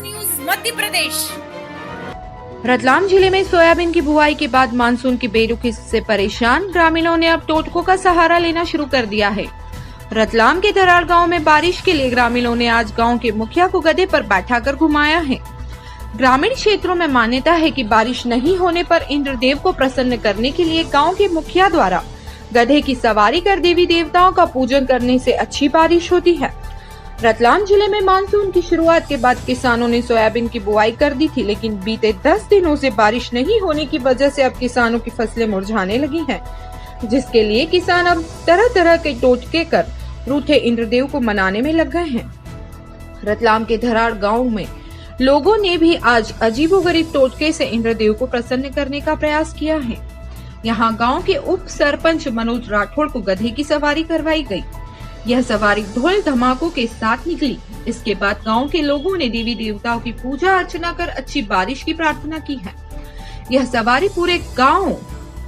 News Madhya Pradesh. Ratlam जिले में soybean की बुआई के बाद मानसून की बेरुखी से परेशान ग्रामीणों ने अब टोटकों का सहारा लेना शुरू कर दिया है। रतलाम के धराड़ गांव में बारिश के लिए ग्रामीणों ने आज गांव के मुखिया को गधे पर बैठाकर घुमाया है। ग्रामीण क्षेत्रों में मान्यता है कि बारिश नहीं होने पर इंद्रदेव को प्रसन्न करने के लिए गांव के मुखिया द्वारा गधे की सवारी कर देवी देवताओं का पूजन करने से अच्छी बारिश होती है। रतलाम जिले में मानसून की शुरुआत के बाद किसानों ने सोयाबीन की बुआई कर दी थी, लेकिन बीते 10 दिनों से बारिश नहीं होने की वजह से अब किसानों की फसलें मुरझाने लगी हैं, जिसके लिए किसान अब तरह तरह के टोटके कर रूठे इंद्रदेव को मनाने में लग गए हैं। रतलाम के धराड़ गांव में लोगों ने भी आज अजीबोगरीब टोटके से इंद्रदेव को प्रसन्न करने का प्रयास किया है। यहाँ गांव के उप सरपंच मनोज राठौड़ को गधे की सवारी करवाई गई। यह सवारी ढोल धमाकों के साथ निकली। इसके बाद गांव के लोगों ने देवी देवताओं की पूजा अर्चना कर अच्छी बारिश की प्रार्थना की है। यह सवारी पूरे गांव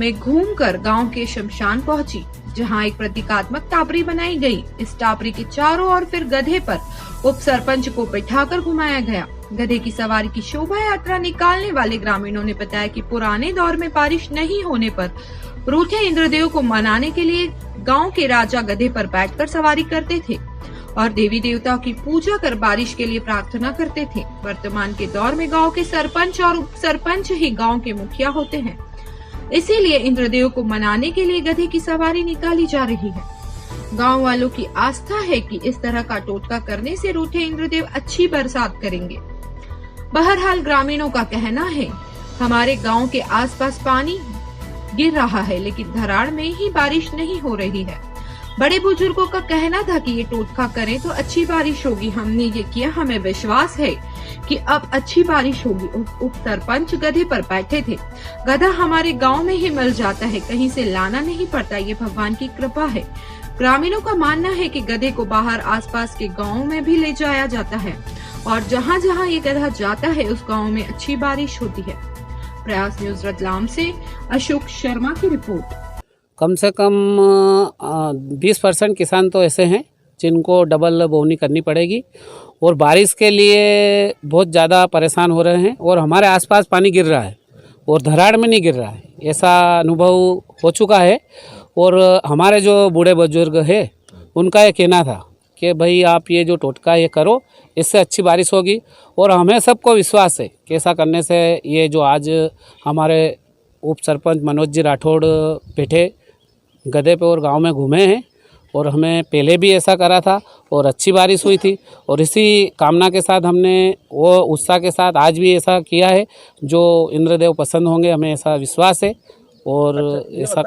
में घूमकर गांव के शमशान पहुंची, जहां एक प्रतीकात्मक टापरी बनाई गई। इस टापरी के चारों ओर फिर गधे पर उप सरपंच को बैठाकर घुमाया गया। गधे की सवारी की शोभा यात्रा निकालने वाले ग्रामीणों ने बताया कि पुराने दौर में बारिश नहीं होने पर रूठे इंद्रदेव को मनाने के लिए गांव के राजा गधे पर बैठकर सवारी करते थे और देवी देवताओं की पूजा कर बारिश के लिए प्रार्थना करते थे। वर्तमान के दौर में गांव के सरपंच और उप सरपंच ही गांव के मुखिया होते हैं, इसीलिए इंद्रदेव को मनाने के लिए गधे की सवारी निकाली जा रही है। गांव वालों की आस्था है कि इस तरह का टोटका करने से रूठे इंद्रदेव अच्छी बरसात करेंगे। बहरहाल ग्रामीणों का कहना है, हमारे गांव के आसपास पानी गिर रहा है, लेकिन धराड़ में ही बारिश नहीं हो रही है। बड़े बुजुर्गों का कहना था कि ये टोटका करें तो अच्छी बारिश होगी। हमने ये किया, हमें विश्वास है कि अब अच्छी बारिश होगी। उप सरपंच गधे पर बैठे थे। गधा हमारे गांव में ही मिल जाता है, कहीं से लाना नहीं पड़ता, ये भगवान की कृपा है। ग्रामीणों का मानना है कि गधे को बाहर आसपास के गाँव में भी ले जाया जाता है और जहाँ जहाँ ये गधा जाता है उस गाँव में अच्छी बारिश होती है। प्रयास न्यूज रतलाम से अशोक शर्मा की रिपोर्ट। कम से कम 20% किसान तो ऐसे हैं जिनको डबल बोवनी करनी पड़ेगी और बारिश के लिए बहुत ज़्यादा परेशान हो रहे हैं। और हमारे आसपास पानी गिर रहा है और धराड़ में नहीं गिर रहा है, ऐसा अनुभव हो चुका है। और हमारे जो बूढ़े बुजुर्ग हैं उनका ये कहना था कि भाई आप ये जो टोटका ये करो, इससे अच्छी बारिश होगी। और हमें सबको विश्वास है कि ऐसा करने से ये जो आज हमारे उप सरपंच मनोज जी राठौड़ बैठे गधे पे और गांव में घूमे हैं और हमें पहले भी ऐसा करा था और अच्छी बारिश हुई थी। और इसी कामना के साथ हमने वो उत्साह के साथ आज भी ऐसा किया है। जो इंद्रदेव पसंद होंगे, हमें ऐसा विश्वास है। और ऐसा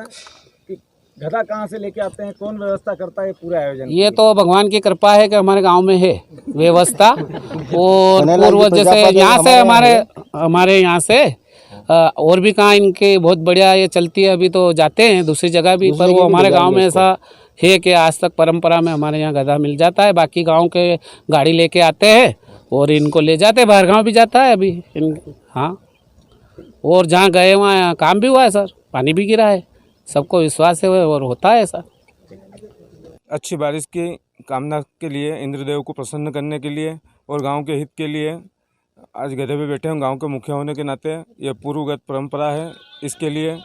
गधा कहाँ से लेके आते हैं, कौन व्यवस्था करता है पूरा आयोजन? ये तो भगवान की कृपा है कि हमारे गांव में है व्यवस्था। और पूर्व जैसे यहाँ से हमारे यहाँ से और भी कहाँ इनके बहुत बढ़िया ये चलती है। अभी तो जाते हैं दूसरी जगह भी, पर वो हमारे गांव में ऐसा है कि आज तक परंपरा में हमारे यहाँ गधा मिल जाता है। बाकी गांव के गाड़ी लेके आते हैं और इनको ले जाते हैं, बाहर गाँव भी जाता है अभी हाँ। और जहाँ गए वहाँ काम भी हुआ है सर, पानी भी गिरा है, सबको विश्वास है और होता है ऐसा। अच्छी बारिश की कामना के लिए, इंद्रदेव को प्रसन्न करने के लिए और गांव के हित के लिए आज गधे पे बैठे हैं। गांव के मुखिया होने के नाते यह पूर्वगत परंपरा है। इसके लिए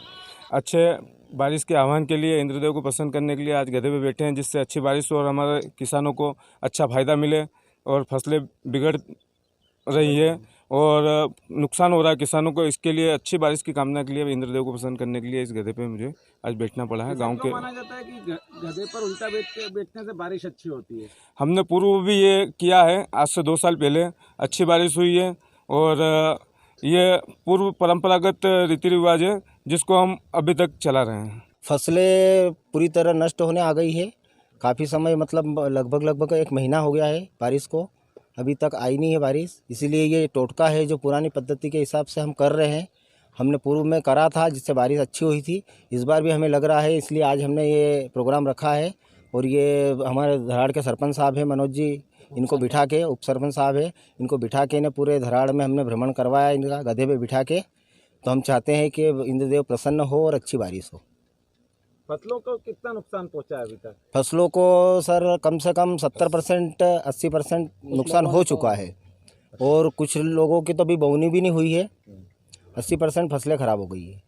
अच्छे बारिश के आह्वान के लिए, इंद्रदेव को प्रसन्न करने के लिए आज गधे पे बैठे हैं, जिससे अच्छी बारिश हो और हमारे किसानों को अच्छा फ़ायदा मिले। और फसलें बिगड़ रही है और नुकसान हो रहा है किसानों को। इसके लिए अच्छी बारिश की कामना के लिए, इंद्रदेव को प्रसन्न करने के लिए इस गधे पे मुझे आज बैठना पड़ा है। गांव के माना जाता है कि गधे पर उल्टा बैठने से बारिश अच्छी होती है। हमने पूर्व भी ये किया है, आज से 2 साल पहले अच्छी बारिश हुई है। और ये पूर्व परंपरागत रीति रिवाज है जिसको हम अभी तक चला रहे हैं। फसलें पूरी तरह नष्ट होने आ गई है। काफ़ी समय मतलब लगभग 1 महीना हो गया है बारिश को, अभी तक आई नहीं है बारिश। इसीलिए ये टोटका है जो पुरानी पद्धति के हिसाब से हम कर रहे हैं। हमने पूर्व में करा था जिससे बारिश अच्छी हुई थी, इस बार भी हमें लग रहा है, इसलिए आज हमने ये प्रोग्राम रखा है। और ये हमारे धराड़ के सरपंच साहब हैं मनोज जी, इनको बिठा के, उप सरपंच साहब है, इनको बिठा के पूरे धराड़ में हमने भ्रमण करवाया इनका गधे पे बिठा के। तो हम चाहते हैं कि इंद्रदेव प्रसन्न हो और अच्छी बारिश हो। फसलों को कितना नुकसान पहुंचा है अभी तक? फसलों को सर कम से कम 70% 80% नुकसान हो चुका है। और कुछ लोगों की तो अभी बोवनी भी नहीं हुई है। 80% फसलें ख़राब हो गई है।